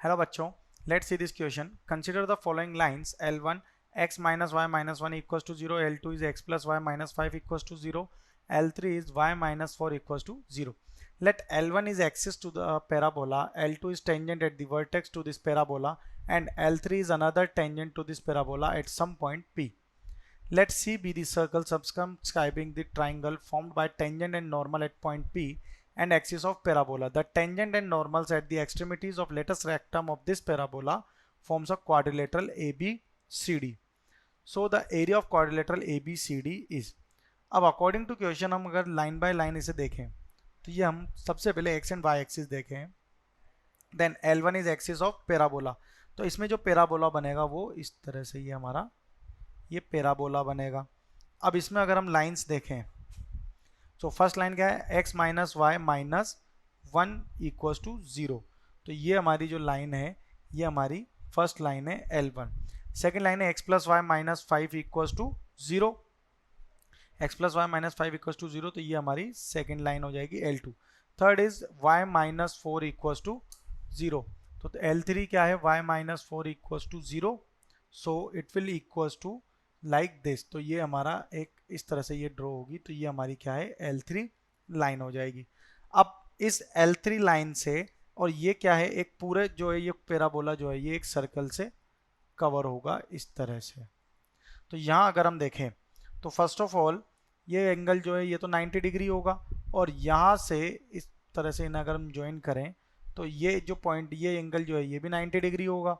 Hello बच्चों, let's see this question. Consider the following lines L1 x minus y minus 1 equals to 0, L2 is x plus y minus 5 equals to 0, L3 is y minus 4 equals to 0. Let L1 is axis to the parabola, L2 is tangent at the vertex to this parabola, and L3 is another tangent to this parabola at some point P. Let C be the circle circumscribing the triangle formed by tangent and normal at point P and axis of parabola. The tangent and normals at the extremities of lattice rectum of this parabola forms a quadrilateral ABCD. So the area of quadrilateral ABCD is. अब according to question हम अगर line by line इसे देखें तो ये हम सबसे पहले एक्स एंड वाई एक्सिस देखें. Then L1 is axis of parabola. तो इसमें जो पैराबोला बनेगा वो इस तरह से ये हमारा ये पैराबोला बनेगा. अब इसमें अगर हम लाइंस देखें तो फर्स्ट लाइन क्या है, x minus y minus 1 equals to 0. तो ये हमारी जो लाइन है ये हमारी फर्स्ट लाइन है L1. सेकेंड लाइन है x plus y minus 5 equals to 0. x plus y minus 5 equals to 0, तो ये हमारी सेकेंड लाइन हो जाएगी L2. Third is y minus 4 equals to 0. तो L3 क्या है, y minus 4 equals to 0. So it will equals to like this. तो ये हमारा एक इस तरह से ये ड्रॉ होगी. तो ये हमारी क्या है, L3 लाइन हो जाएगी. अब इस L3 लाइन से और ये क्या है, एक पूरे जो है ये पैराबोला जो है ये एक सर्कल से कवर होगा इस तरह से. तो यहाँ अगर हम देखें तो फर्स्ट ऑफ ऑल ये एंगल जो है ये तो 90 डिग्री होगा, और यहाँ से इस तरह से इन्हें अगर हम ज्वाइन करें तो ये जो पॉइंट ये एंगल जो है ये भी 90 डिग्री होगा,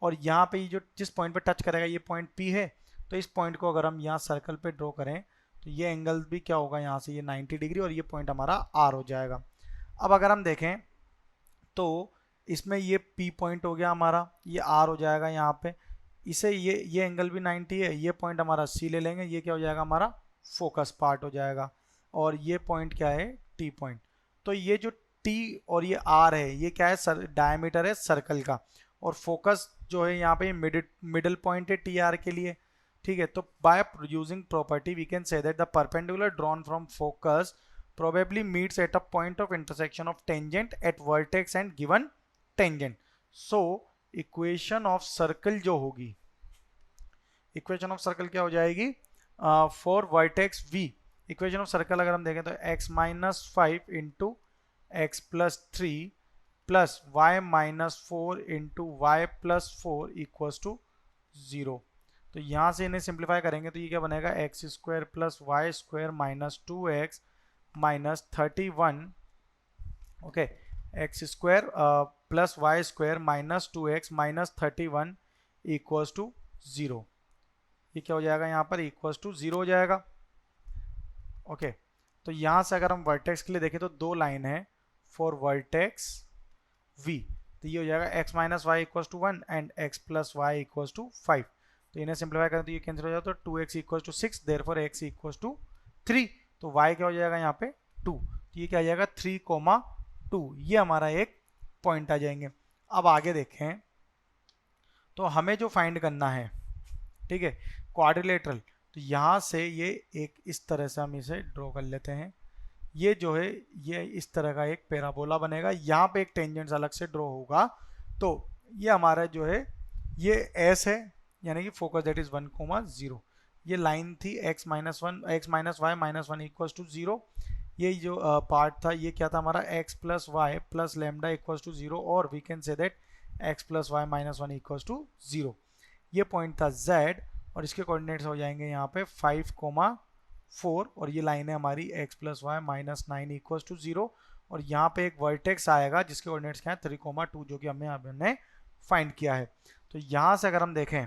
और यहाँ पे जो जिस पॉइंट पे टच करेगा ये पॉइंट P है. तो इस पॉइंट को अगर हम यहाँ सर्कल पे ड्रॉ करें तो ये एंगल भी क्या होगा, यहाँ से ये 90 डिग्री, और ये पॉइंट हमारा R हो जाएगा. अब अगर हम देखें तो इसमें ये P पॉइंट हो गया हमारा, ये R हो जाएगा यहाँ पे. इसे ये एंगल भी 90 है, ये पॉइंट हमारा C ले लेंगे, ये क्या हो जाएगा हमारा फोकस पार्ट हो जाएगा, और ये पॉइंट क्या है T पॉइंट. तो ये जो T और ये R है ये क्या है, डायमीटर है सर्कल का, और फोकस जो है यहाँ पे मिडिल पॉइंट है TR के लिए. ठीक है, तो by using property we can say that the perpendicular drawn from focus probably meets at a point of intersection of tangent at vertex and given tangent. So equation of circle जो होगी, equation of circle क्या हो जाएगी, for vertex V. Equation of circle अगर हम देखें तो x minus 5 into x plus 3 plus y minus 4 into y plus 4 equals to 0. तो यहाँ से इन्हें सिंप्लीफाई करेंगे तो ये क्या बनेगा, x square plus y square minus 2x minus 31. Okay, x square plus y square minus 2x minus 31 equals to 0. ये क्या हो जाएगा यहाँ पर, इक्वल्स टू 0 हो जाएगा. ओके, तो यहाँ से अगर हम वर्टेक्स के लिए देखें तो दो लाइन है फॉर वर्टेक्स V. तो ये हो जाएगा x minus y equals to 1 and x plus y equals to 5. तो इन्हें सिंप्लीफाई करें तो ये कैंसिल हो जाता है, तो 2x equals to 6, therefore x equals to 3. तो y क्या हो जाएगा यहाँ पे 2. तो ये क्या आ जाएगा 3,2. ये हमारा एक पॉइंट आ जाएंगे. अब आगे देखें तो हमें जो फाइंड करना है, ठीक है, क्वाड्रिलेटरल. तो यहाँ से ये एक इस तरह से हम इसे ड्रॉ कर लेते हैं. ये जो है ये इस तरह का एक पैराबोला बनेगा, यहाँ पे एक टेंजेंट अलग से ड्रॉ होगा. तो ये हमारा जो है ये S है, यानी कि फोकस दैट इज 1,0. ये लाइन थी x minus y minus 1 equals to 0. ये जो पार्ट था ये क्या था हमारा, x plus y plus lambda equals to 0, और we can say that x plus y minus 1 equals to 0. ये पॉइंट था Z, और इसके कोऑर्डिनेट्स हो जाएंगे यहाँ पे 5,4, और ये लाइन है हमारी x plus y minus 9 equals to 0, और यहाँ पे एक वर्टेक्स आएगा जिसके कोऑर्डिनेट्स क्या है 3,2, जो कि हमने फाइंड किया है. तो यहाँ से अगर हम देखें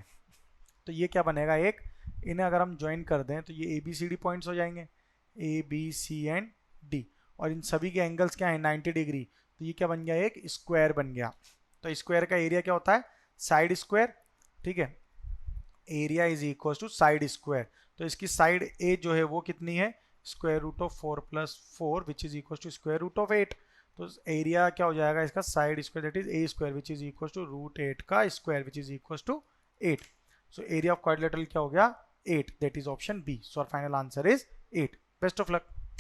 तो ये क्या बनेगा, एक इन्हें अगर हम ज्वाइन कर दें तो ये ABCD पॉइंट्स हो जाएंगे, ABC एंड D, और इन सभी के एंगल्स क्या है 90 डिग्री. तो ये क्या बन गया, एक स्क्वायर बन गया. तो स्क्वायर का एरिया क्या होता है, साइड स्क्वायर. ठीक है, area is equal to side square. तो इसकी साइड A जो है वो कितनी है, square root of 4 plus 4 which is equal to square root of 8. तो एरिया क्या हो जाएगा इसका, side square that is A square which is equal to root 8 का square which is equal to 8. So area of quadrilateral क्या हो गया 8, that is option B. So our final answer is 8. Best of luck.